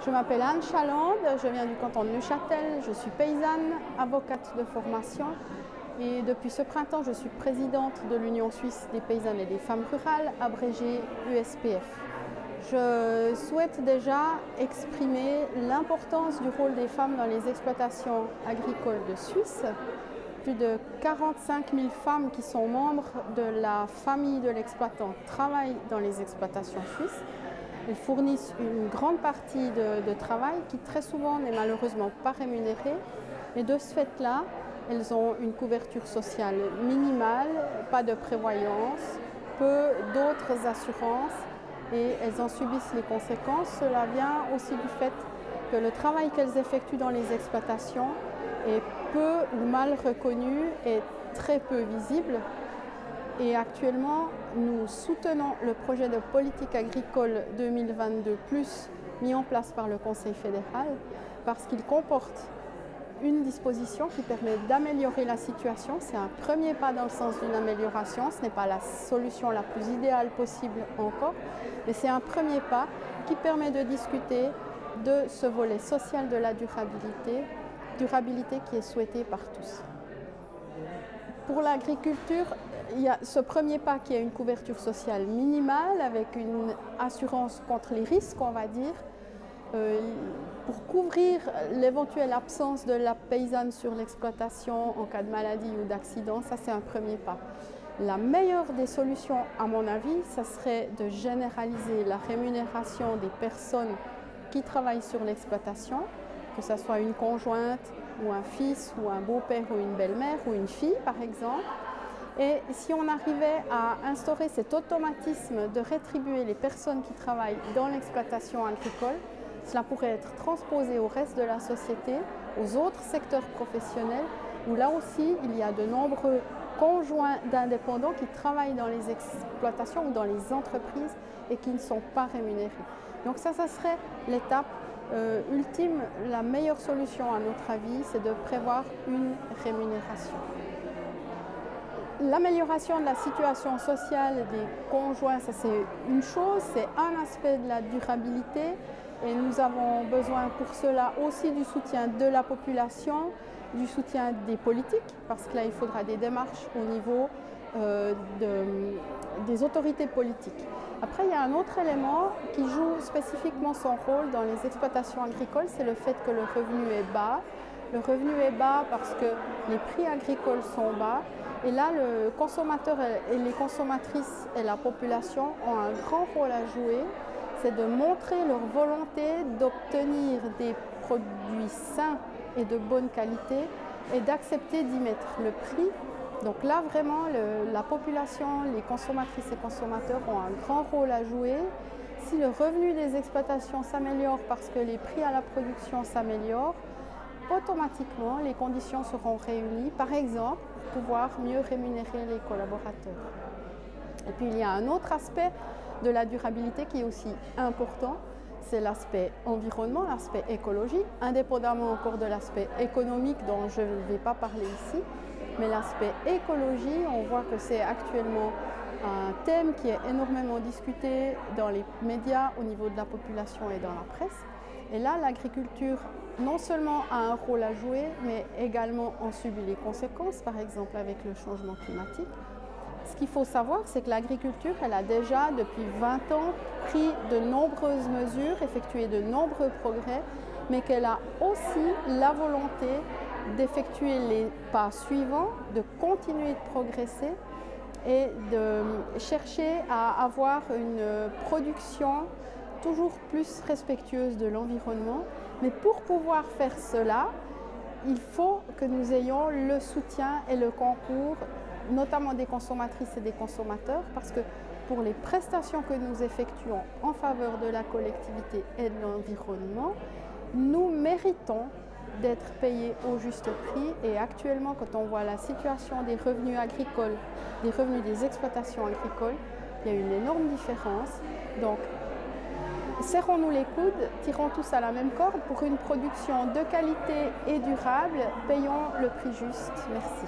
Je m'appelle Anne Chalande, je viens du canton de Neuchâtel, je suis paysanne, avocate de formation et depuis ce printemps je suis présidente de l'Union suisse des paysannes et des femmes rurales, abrégée USPF. Je souhaite déjà exprimer l'importance du rôle des femmes dans les exploitations agricoles de Suisse. Plus de 45 000 femmes qui sont membres de la famille de l'exploitant travaillent dans les exploitations suisses. Elles fournissent une grande partie de travail qui très souvent n'est malheureusement pas rémunérée. Et de ce fait-là, elles ont une couverture sociale minimale, pas de prévoyance, peu d'autres assurances et elles en subissent les conséquences. Cela vient aussi du fait que le travail qu'elles effectuent dans les exploitations est peu ou mal reconnu et très peu visible. Et actuellement, nous soutenons le projet de politique agricole 2022+, mis en place par le Conseil fédéral, parce qu'il comporte une disposition qui permet d'améliorer la situation. C'est un premier pas dans le sens d'une amélioration. Ce n'est pas la solution la plus idéale possible encore, mais c'est un premier pas qui permet de discuter de ce volet social de la durabilité qui est souhaitée par tous. Pour l'agriculture, il y a ce premier pas qui est une couverture sociale minimale avec une assurance contre les risques, on va dire, pour couvrir l'éventuelle absence de la paysanne sur l'exploitation en cas de maladie ou d'accident. Ça, c'est un premier pas. La meilleure des solutions, à mon avis, ça serait de généraliser la rémunération des personnes qui travaillent sur l'exploitation, que ce soit une conjointe ou un fils ou un beau-père ou une belle-mère ou une fille par exemple. Et si on arrivait à instaurer cet automatisme de rétribuer les personnes qui travaillent dans l'exploitation agricole, cela pourrait être transposé au reste de la société, aux autres secteurs professionnels, où là aussi il y a de nombreux conjoints d'indépendants qui travaillent dans les exploitations ou dans les entreprises et qui ne sont pas rémunérés. Donc ça serait l'étape ultime. La meilleure solution à notre avis, c'est de prévoir une rémunération. L'amélioration de la situation sociale des conjoints, ça c'est une chose, c'est un aspect de la durabilité et nous avons besoin pour cela aussi du soutien de la population, du soutien des politiques, parce que là il faudra des démarches au niveau des autorités politiques. Après, il y a un autre élément qui joue spécifiquement son rôle dans les exploitations agricoles, c'est le fait que le revenu est bas. Le revenu est bas parce que les prix agricoles sont bas. Et là, le consommateur et les consommatrices et la population ont un grand rôle à jouer. C'est de montrer leur volonté d'obtenir des produits sains et de bonne qualité et d'accepter d'y mettre le prix. Donc là, vraiment, la population, les consommatrices et consommateurs ont un grand rôle à jouer. Si le revenu des exploitations s'améliore parce que les prix à la production s'améliorent, automatiquement, les conditions seront réunies, par exemple, pour pouvoir mieux rémunérer les collaborateurs. Et puis, il y a un autre aspect de la durabilité qui est aussi important, c'est l'aspect environnement, l'aspect écologie, indépendamment encore de l'aspect économique dont je ne vais pas parler ici. Mais l'aspect écologie, on voit que c'est actuellement un thème qui est énormément discuté dans les médias, au niveau de la population et dans la presse. Et là, l'agriculture, non seulement a un rôle à jouer, mais également en subit les conséquences, par exemple avec le changement climatique. Ce qu'il faut savoir, c'est que l'agriculture, elle a déjà, depuis 20 ans, pris de nombreuses mesures, effectué de nombreux progrès, mais qu'elle a aussi la volonté d'effectuer les pas suivants, de continuer de progresser et de chercher à avoir une production toujours plus respectueuse de l'environnement. Mais pour pouvoir faire cela, il faut que nous ayons le soutien et le concours, notamment des consommatrices et des consommateurs, parce que pour les prestations que nous effectuons en faveur de la collectivité et de l'environnement, nous méritons d'être payés au juste prix. Et actuellement, quand on voit la situation des revenus agricoles, des revenus des exploitations agricoles, il y a une énorme différence. Donc, serrons-nous les coudes, tirons tous à la même corde pour une production de qualité et durable. Payons le prix juste. Merci.